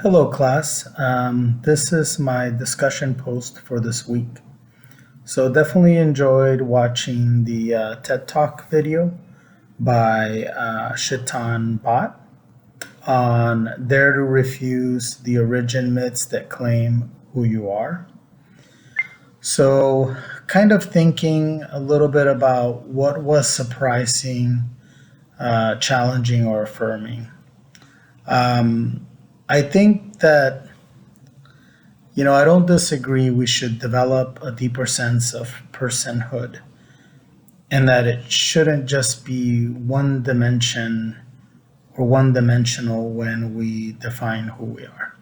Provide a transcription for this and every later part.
Hello, class. This is my discussion post for this week. So, definitely enjoyed watching the TED Talk video by Shaitan Bhatt on Dare to Refuse the Origin Myths That Claim Who You Are. So, kind of thinking a little bit about what was surprising, challenging, or affirming. Um, I think that I don't disagree we should develop a deeper sense of personhood and that it shouldn't just be one dimension or one dimensional when we define who we are,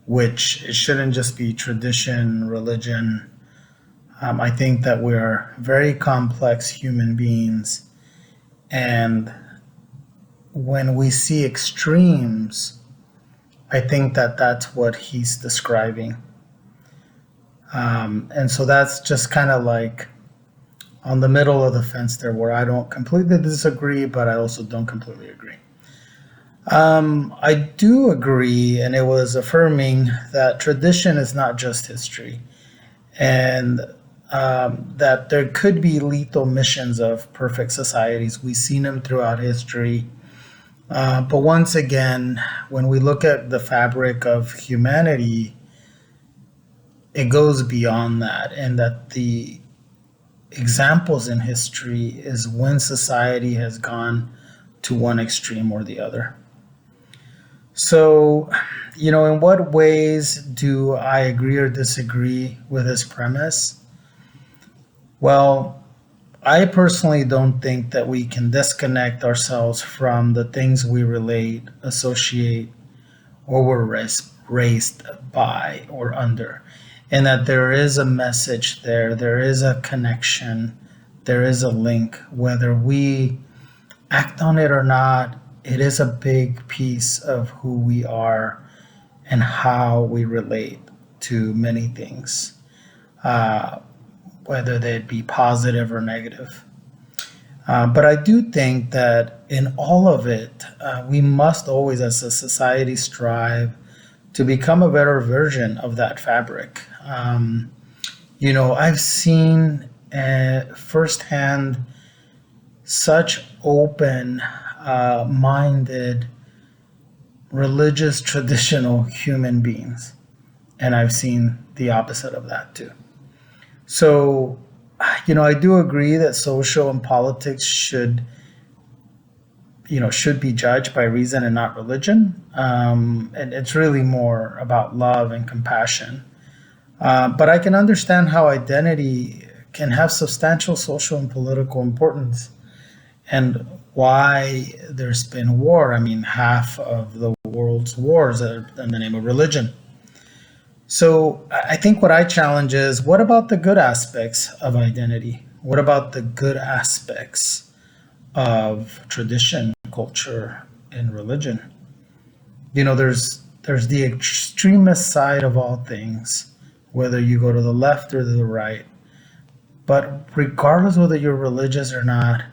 which it shouldn't just be tradition, religion. I think that we are very complex human beings. And when we see extremes, I think that that's what he's describing. And so that's just kind of like on the middle of the fence there, where I don't completely disagree, but I also don't completely agree. I do agree, and it was affirming that tradition is not just history, and that there could be lethal missions of perfect societies. We've seen them throughout history. But once again, when we look at the fabric of humanity, it goes beyond that, and that the examples in history is when society has gone to one extreme or the other. So, in what ways do I agree or disagree with his premise? Well, I personally don't think that we can disconnect ourselves from the things we relate, associate, or were raised by or under. And that there is a message there is a connection, there is a link, whether we act on it or not. It is a big piece of who we are and how we relate to many things, uh, whether they be positive or negative. But I do think that in all of it, we must always, as a society, strive to become a better version of that fabric. I've seen firsthand such open minded, religious, traditional human beings, and I've seen the opposite of that too. So, I do agree that social and politics should be judged by reason and not religion. And it's really more about love and compassion. But I can understand how identity can have substantial social and political importance and why there's been war. I mean, half of the world's wars are in the name of religion. So I think what I challenge is, what about the good aspects of identity? What about the good aspects of tradition, culture, and religion? There's the extremist side of all things, whether you go to the left or to the right. But regardless whether you're religious or not,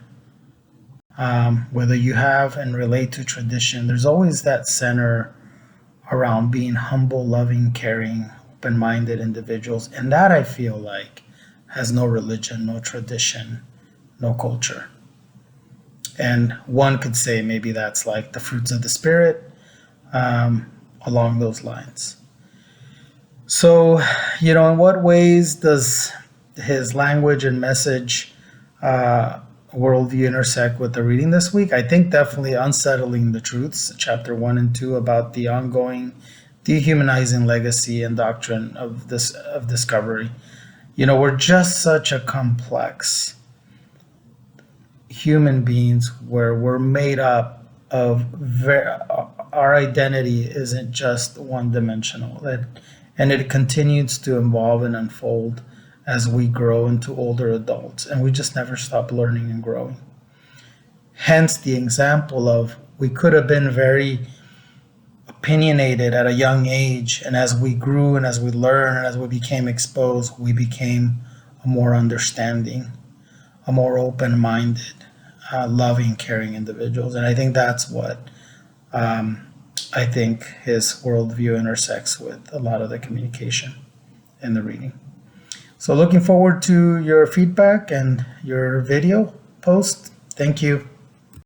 whether you have and relate to tradition, there's always that center around being humble, loving, caring, open minded individuals. And that I feel like has no religion, no tradition, no culture. And one could say maybe that's like the fruits of the Spirit, along those lines. So, in what ways does his language and message, worldview intersect with the reading this week? I think definitely Unsettling the Truths, chapter 1 and 2, about the ongoing dehumanizing legacy and doctrine of discovery. We're just such a complex human beings where we're made up of our identity isn't just one dimensional, and it continues to evolve and unfold as we grow into older adults, and we just never stop learning and growing. Hence the example of, we could have been very opinionated at a young age, and as we grew and as we learned and as we became exposed, we became a more understanding, a more open-minded, loving, caring individuals. And I think that's what I think his worldview intersects with a lot of the communication in the reading. So looking forward to your feedback and your video post. Thank you.